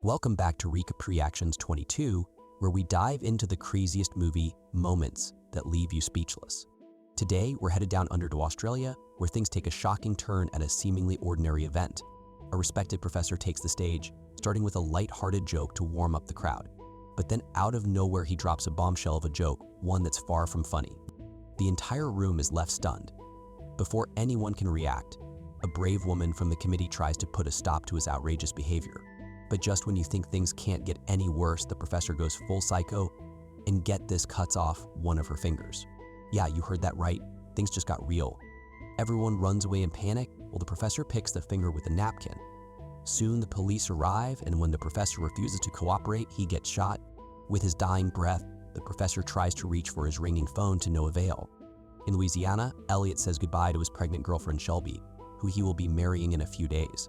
Welcome back to Recap Reactions 22, where we dive into the craziest movie moments that leave you speechless. Today, we're headed down under to Australia, where things take a shocking turn at a seemingly ordinary event. A respected professor takes the stage, starting with a light-hearted joke to warm up the crowd. But then out of nowhere, he drops a bombshell of a joke, one that's far from funny. The entire room is left stunned. Before anyone can react, a brave woman from the committee tries to put a stop to his outrageous behavior. But just when you think things can't get any worse, the professor goes full psycho and get this, cuts off one of her fingers. Yeah, you heard that right. Things just got real. Everyone runs away in panic while the professor picks the finger with a napkin. Soon the police arrive, and when the professor refuses to cooperate, he gets shot. With his dying breath, the professor tries to reach for his ringing phone to no avail. In Louisiana, Elliot says goodbye to his pregnant girlfriend Shelby, who he will be marrying in a few days.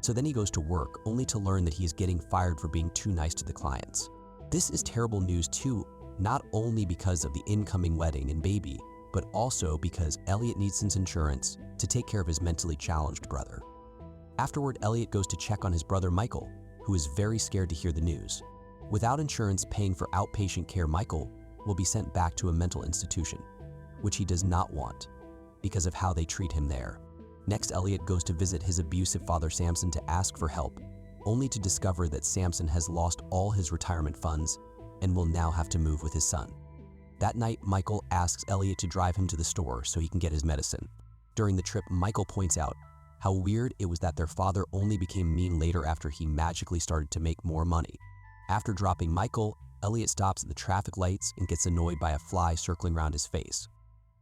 So then he goes to work, only to learn that he is getting fired for being too nice to the clients. This is terrible news too, not only because of the incoming wedding and baby, but also because Elliot needs his insurance to take care of his mentally challenged brother. Afterward, Elliot goes to check on his brother Michael, who is very scared to hear the news. Without insurance paying for outpatient care, Michael will be sent back to a mental institution, which he does not want because of how they treat him there. Next, Elliot goes to visit his abusive father Samson to ask for help, only to discover that Samson has lost all his retirement funds and will now have to move with his son. That night, Michael asks Elliot to drive him to the store so he can get his medicine. During the trip, Michael points out how weird it was that their father only became mean later after he magically started to make more money. After dropping Michael, Elliot stops at the traffic lights and gets annoyed by a fly circling around his face.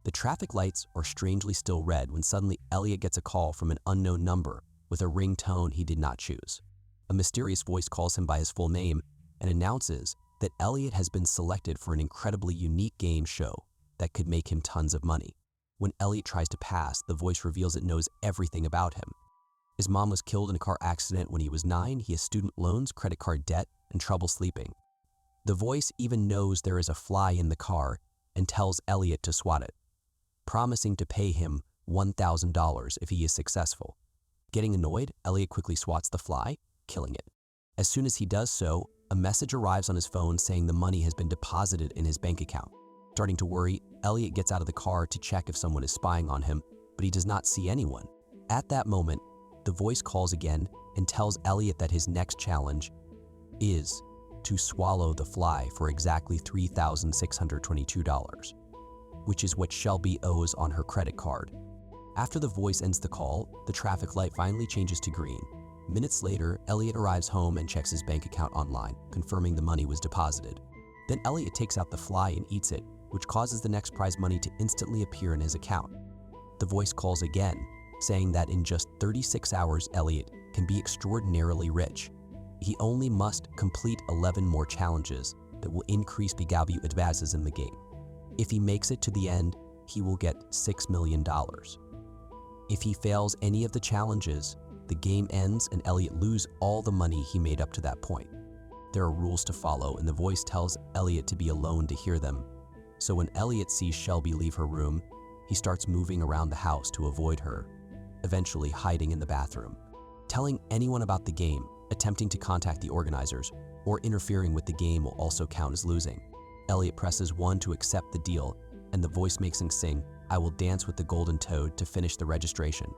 The traffic lights are strangely still red when suddenly Elliot gets a call from an unknown number with a ringtone he did not choose. A mysterious voice calls him by his full name and announces that Elliot has been selected for an incredibly unique game show that could make him tons of money. When Elliot tries to pass, the voice reveals it knows everything about him. His mom was killed in a car accident when he was 9, he has student loans, credit card debt, and trouble sleeping. The voice even knows there is a fly in the car and tells Elliot to swat it, promising to pay him $1,000 if he is successful. Getting annoyed, Elliot quickly swats the fly, killing it. As soon as he does so, a message arrives on his phone saying the money has been deposited in his bank account. Starting to worry, Elliot gets out of the car to check if someone is spying on him, but he does not see anyone. At that moment, the voice calls again and tells Elliot that his next challenge is to swallow the fly for exactly $3,622. which is what Shelby owes on her credit card. After the voice ends the call, the traffic light finally changes to green. Minutes later, Elliot arrives home and checks his bank account online, confirming the money was deposited. Then Elliot takes out the fly and eats it, which causes the next prize money to instantly appear in his account. The voice calls again, saying that in just 36 hours, Elliot can be extraordinarily rich. He only must complete 11 more challenges that will increase the value advances in the game. If he makes it to the end, he will get $6 million. If he fails any of the challenges, the game ends and Elliot loses all the money he made up to that point. There are rules to follow, and the voice tells Elliot to be alone to hear them. So when Elliot sees Shelby leave her room, he starts moving around the house to avoid her, eventually hiding in the bathroom. Telling anyone about the game, attempting to contact the organizers, or interfering with the game will also count as losing. Elliot presses 1 to accept the deal, and the voice makes him sing, "I will dance with the golden toad" to finish the registration.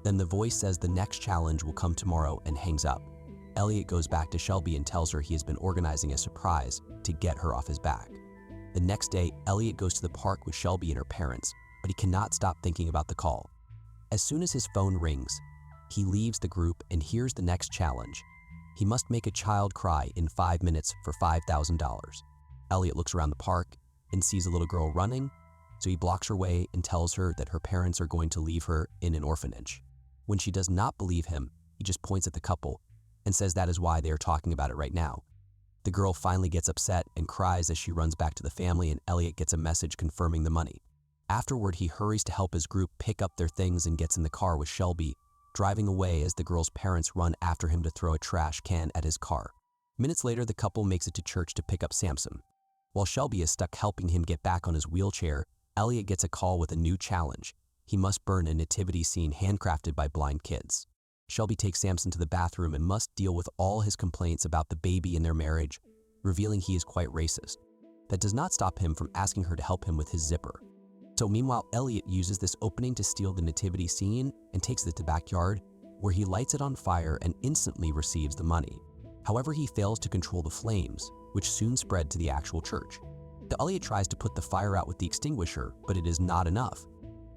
Then the voice says the next challenge will come tomorrow and hangs up. Elliot goes back to Shelby and tells her he has been organizing a surprise to get her off his back. The next day, Elliot goes to the park with Shelby and her parents, but he cannot stop thinking about the call. As soon as his phone rings, he leaves the group and hears the next challenge. He must make a child cry in 5 minutes for $5,000. Elliot looks around the park and sees a little girl running, so he blocks her way and tells her that her parents are going to leave her in an orphanage. When she does not believe him, he just points at the couple and says that is why they are talking about it right now. The girl finally gets upset and cries as she runs back to the family, and Elliot gets a message confirming the money. Afterward, he hurries to help his group pick up their things and gets in the car with Shelby, driving away as the girl's parents run after him to throw a trash can at his car. Minutes later, the couple makes it to church to pick up Samson. While Shelby is stuck helping him get back on his wheelchair, Elliot gets a call with a new challenge. He must burn a nativity scene handcrafted by blind kids. Shelby takes Samson to the bathroom and must deal with all his complaints about the baby in their marriage, revealing he is quite racist. That does not stop him from asking her to help him with his zipper. So meanwhile, Elliot uses this opening to steal the nativity scene and takes it to the backyard, where he lights it on fire and instantly receives the money. However, he fails to control the flames, which soon spread to the actual church. Elliot tries to put the fire out with the extinguisher, but it is not enough.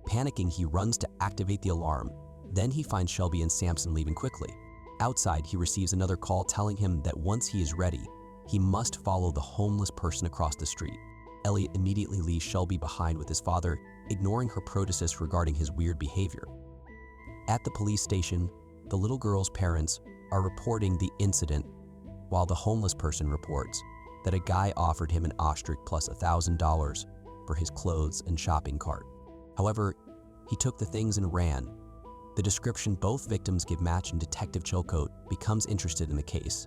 Panicking, he runs to activate the alarm. Then he finds Shelby and Samson leaving quickly. Outside, he receives another call telling him that once he is ready, he must follow the homeless person across the street. Elliot immediately leaves Shelby behind with his father, ignoring her protests regarding his weird behavior. At the police station, the little girl's parents are reporting the incident, while the homeless person reports that a guy offered him an ostrich plus $1,000 for his clothes and shopping cart. However, he took the things and ran. The description both victims give match, and Detective Chilcote becomes interested in the case,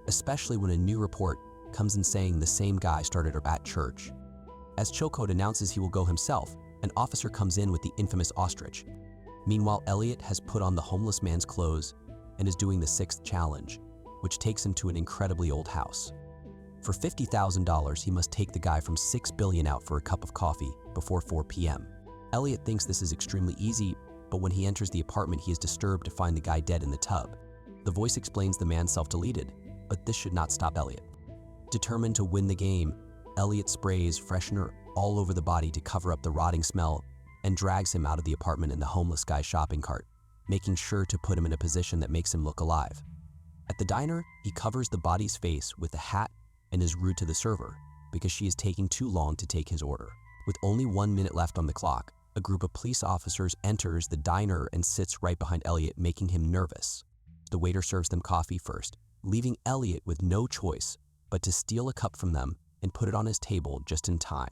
especially when a new report comes in saying the same guy started at church. As Chilcote announces he will go himself, an officer comes in with the infamous ostrich. Meanwhile, Elliot has put on the homeless man's clothes and is doing the 6th challenge, which takes him to an incredibly old house. For $50,000, he must take the guy from 6 billion out for a cup of coffee before 4 p.m. Elliot thinks this is extremely easy, but when he enters the apartment, he is disturbed to find the guy dead in the tub. The voice explains the man self-deleted, but this should not stop Elliot. Determined to win the game, Elliot sprays freshener all over the body to cover up the rotting smell and drags him out of the apartment in the homeless guy's shopping cart, making sure to put him in a position that makes him look alive. At the diner, he covers the body's face with a hat and is rude to the server because she is taking too long to take his order. With only 1 minute left on the clock, a group of police officers enters the diner and sits right behind Elliot, making him nervous. The waiter serves them coffee first, leaving Elliot with no choice but to steal a cup from them and put it on his table just in time.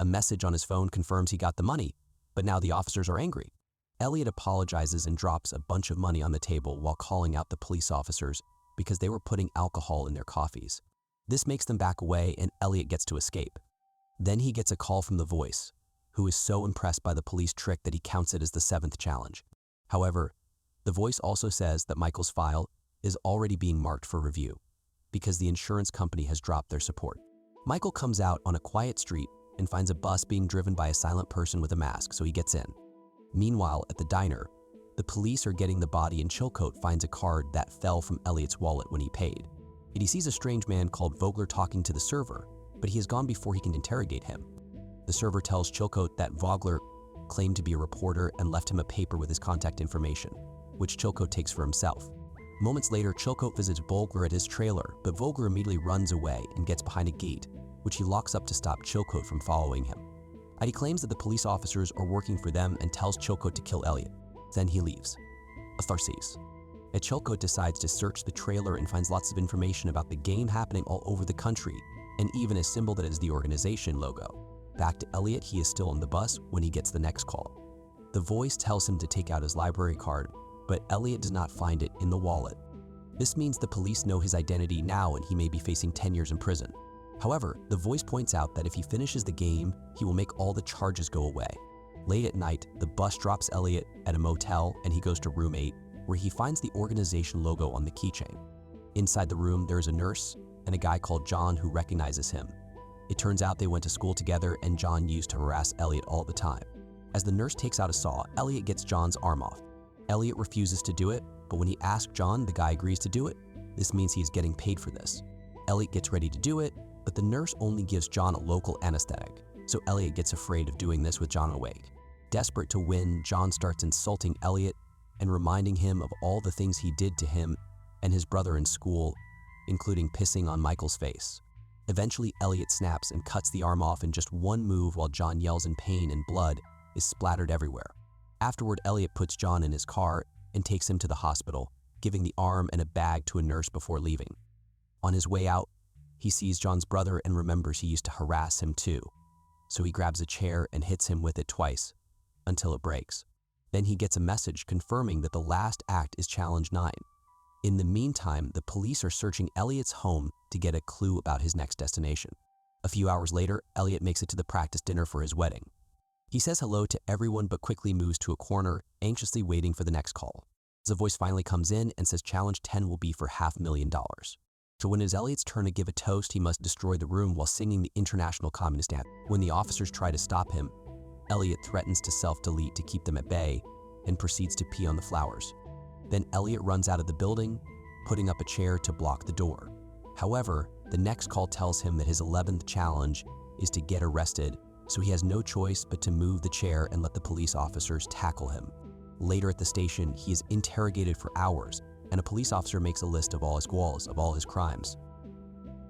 A message on his phone confirms he got the money, but now the officers are angry. Elliot apologizes and drops a bunch of money on the table while calling out the police officers because they were putting alcohol in their coffees. This makes them back away and Elliot gets to escape. Then he gets a call from the voice, who is so impressed by the police trick that he counts it as the 7th challenge. However, the voice also says that Michael's file is already being marked for review because the insurance company has dropped their support. Michael comes out on a quiet street and finds a bus being driven by a silent person with a mask, so he gets in. Meanwhile, at the diner, the police are getting the body and Chilcote finds a card that fell from Elliot's wallet when he paid. And he sees a strange man called Vogler talking to the server, but he has gone before he can interrogate him. The server tells Chilcote that Vogler claimed to be a reporter and left him a paper with his contact information, which Chilcote takes for himself. Moments later, Chilcote visits Vogler at his trailer, but Vogler immediately runs away and gets behind a gate, which he locks up to stop Chilcote from following him. And he claims that the police officers are working for them and tells Chilcote to kill Elliot. Then he leaves. Atharsis. And Chilcote decides to search the trailer and finds lots of information about the game happening all over the country, and even a symbol that is the organization logo. Back to Elliot, he is still on the bus when he gets the next call. The voice tells him to take out his library card, but Elliot does not find it in the wallet. This means the police know his identity now and he may be facing 10 years in prison. However, the voice points out that if he finishes the game, he will make all the charges go away. Late at night, the bus drops Elliot at a motel and he goes to room 8, where he finds the organization logo on the keychain. Inside the room, there is a nurse and a guy called John who recognizes him. It turns out they went to school together and John used to harass Elliot all the time. As the nurse takes out a saw, Elliot gets John's arm off. Elliot refuses to do it, but when he asks John, the guy agrees to do it. This means he is getting paid for this. Elliot gets ready to do it, but the nurse only gives John a local anesthetic, so Elliot gets afraid of doing this with John awake. Desperate to win, John starts insulting Elliot and reminding him of all the things he did to him and his brother in school, including pissing on Michael's face. Eventually, Elliot snaps and cuts the arm off in just one move while John yells in pain and blood is splattered everywhere. Afterward, Elliot puts John in his car and takes him to the hospital, giving the arm and a bag to a nurse before leaving. On his way out, he sees John's brother and remembers he used to harass him too. So he grabs a chair and hits him with it twice, until it breaks. Then he gets a message confirming that the last act is Challenge 9. In the meantime, the police are searching Elliot's home to get a clue about his next destination. A few hours later, Elliot makes it to the practice dinner for his wedding. He says hello to everyone but quickly moves to a corner, anxiously waiting for the next call. The voice finally comes in and says challenge 10 will be for $500,000. So when it is Elliot's turn to give a toast, he must destroy the room while singing the International Communist Anthem. When the officers try to stop him, Elliot threatens to self-delete to keep them at bay and proceeds to pee on the flowers. Then Elliot runs out of the building, putting up a chair to block the door. However, the next call tells him that his 11th challenge is to get arrested, so he has no choice but to move the chair and let the police officers tackle him. Later at the station, he is interrogated for hours, and a police officer makes a list of all his goals, of all his crimes.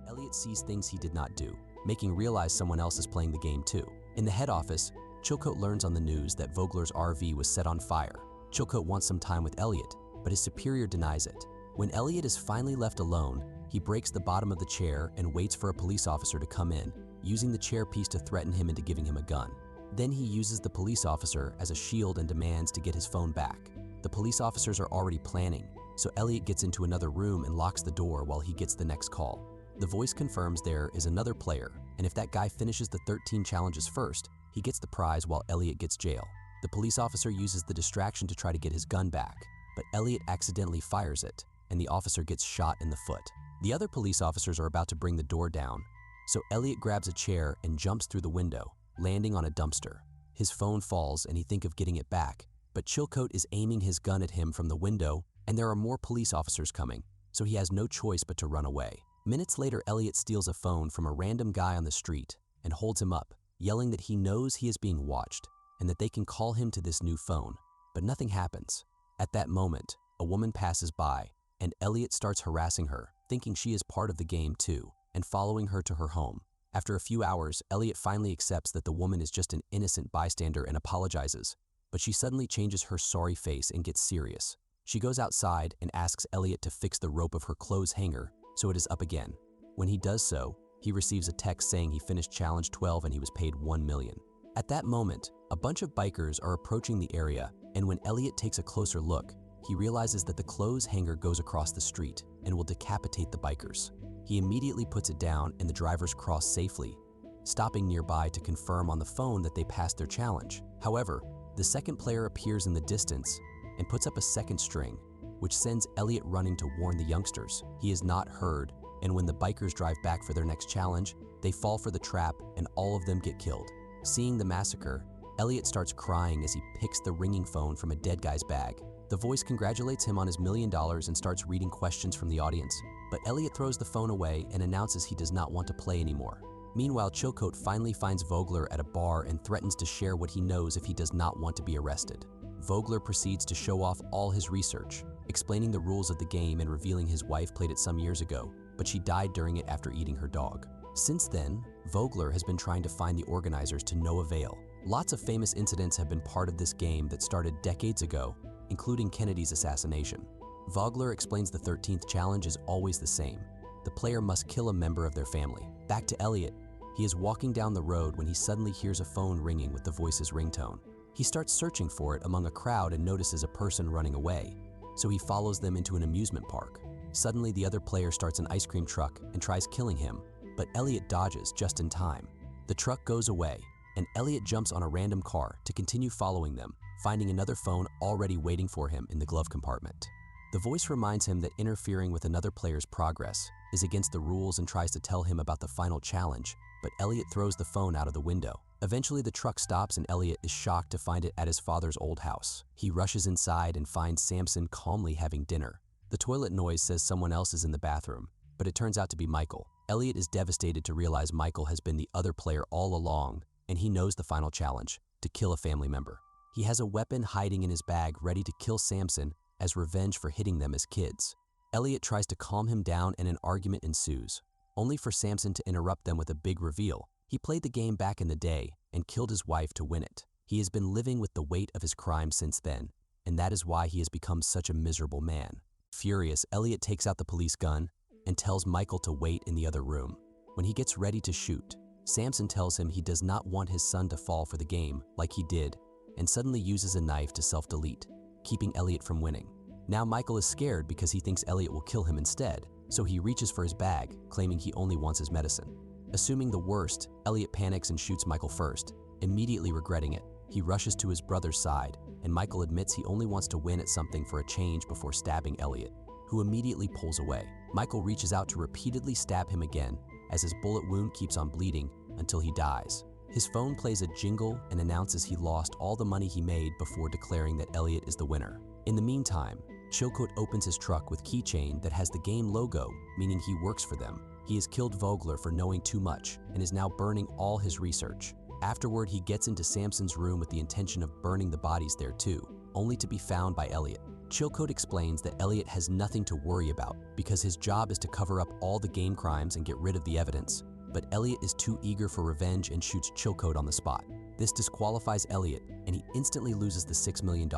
Elliot sees things he did not do, making realize someone else is playing the game too. In the head office, Chilcote learns on the news that Vogler's RV was set on fire. Chilcote wants some time with Elliot, but his superior denies it. When Elliot is finally left alone, he breaks the bottom of the chair and waits for a police officer to come in, using the chair piece to threaten him into giving him a gun. Then he uses the police officer as a shield and demands to get his phone back. The police officers are already planning, so Elliot gets into another room and locks the door while he gets the next call. The voice confirms there is another player, and if that guy finishes the 13 challenges first, he gets the prize while Elliot gets jail. The police officer uses the distraction to try to get his gun back, but Elliot accidentally fires it, and the officer gets shot in the foot. The other police officers are about to bring the door down, so Elliot grabs a chair and jumps through the window, landing on a dumpster. His phone falls and he thinks of getting it back, but Chilcote is aiming his gun at him from the window, and there are more police officers coming, so he has no choice but to run away. Minutes later, Elliot steals a phone from a random guy on the street and holds him up, yelling that he knows he is being watched and that they can call him to this new phone, but nothing happens. At that moment, a woman passes by, and Elliot starts harassing her, thinking she is part of the game too, and following her to her home. After a few hours, Elliot finally accepts that the woman is just an innocent bystander and apologizes, but she suddenly changes her sorry face and gets serious. She goes outside and asks Elliot to fix the rope of her clothes hanger so it is up again. When he does so, he receives a text saying he finished challenge 12 and he was paid $1 million. At that moment, a bunch of bikers are approaching the area, and when Elliot takes a closer look, he realizes that the clothes hanger goes across the street and will decapitate the bikers. He immediately puts it down and the drivers cross safely, stopping nearby to confirm on the phone that they passed their challenge. However, the second player appears in the distance and puts up a second string, which sends Elliot running to warn the youngsters. He is not heard, and when the bikers drive back for their next challenge, they fall for the trap and all of them get killed. Seeing the massacre, Elliot starts crying as he picks the ringing phone from a dead guy's bag. The voice congratulates him on his $1 million and starts reading questions from the audience, but Elliot throws the phone away and announces he does not want to play anymore. Meanwhile, Chilcote finally finds Vogler at a bar and threatens to share what he knows if he does not want to be arrested. Vogler proceeds to show off all his research, explaining the rules of the game and revealing his wife played it some years ago, but she died during it after eating her dog. Since then, Vogler has been trying to find the organizers to no avail. Lots of famous incidents have been part of this game that started decades ago, including Kennedy's assassination. Vogler explains the 13th challenge is always the same. The player must kill a member of their family. Back to Elliot. He is walking down the road when he suddenly hears a phone ringing with the voice's ringtone. He starts searching for it among a crowd and notices a person running away, so he follows them into an amusement park. Suddenly, the other player starts an ice cream truck and tries killing him, but Elliot dodges just in time. The truck goes away, and Elliot jumps on a random car to continue following them, finding another phone already waiting for him in the glove compartment. The voice reminds him that interfering with another player's progress is against the rules and tries to tell him about the final challenge, but Elliot throws the phone out of the window. Eventually, the truck stops and Elliot is shocked to find it at his father's old house. He rushes inside and finds Samson calmly having dinner. The toilet noise says someone else is in the bathroom, but it turns out to be Michael. Elliot is devastated to realize Michael has been the other player all along, and he knows the final challenge, to kill a family member. He has a weapon hiding in his bag ready to kill Samson as revenge for hitting them as kids. Elliot tries to calm him down and an argument ensues, only for Samson to interrupt them with a big reveal. He played the game back in the day and killed his wife to win it. He has been living with the weight of his crime since then, and that is why he has become such a miserable man. Furious, Elliot takes out the police gun and tells Michael to wait in the other room. When he gets ready to shoot, Samson tells him he does not want his son to fall for the game like he did, and suddenly uses a knife to self-delete, keeping Elliot from winning. Now Michael is scared because he thinks Elliot will kill him instead, so he reaches for his bag, claiming he only wants his medicine. Assuming the worst, Elliot panics and shoots Michael first, immediately regretting it. He rushes to his brother's side, and Michael admits he only wants to win at something for a change before stabbing Elliot, who immediately pulls away. Michael reaches out to repeatedly stab him again, as his bullet wound keeps on bleeding until he dies. His phone plays a jingle and announces he lost all the money he made before declaring that Elliot is the winner. In the meantime, Chilcote opens his truck with keychain that has the game logo, meaning he works for them. He has killed Vogler for knowing too much and is now burning all his research. Afterward, he gets into Samson's room with the intention of burning the bodies there too, only to be found by Elliot. Chilcote explains that Elliot has nothing to worry about because his job is to cover up all the game crimes and get rid of the evidence. But Elliot is too eager for revenge and shoots Chilcote on the spot. This disqualifies Elliot, and he instantly loses the $6 million.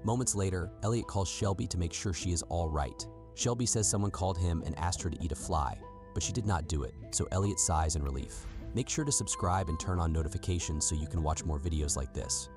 Moments later, Elliot calls Shelby to make sure she is all right. Shelby says someone called him and asked her to eat a fly, but she did not do it, so Elliot sighs in relief. Make sure to subscribe and turn on notifications so you can watch more videos like this.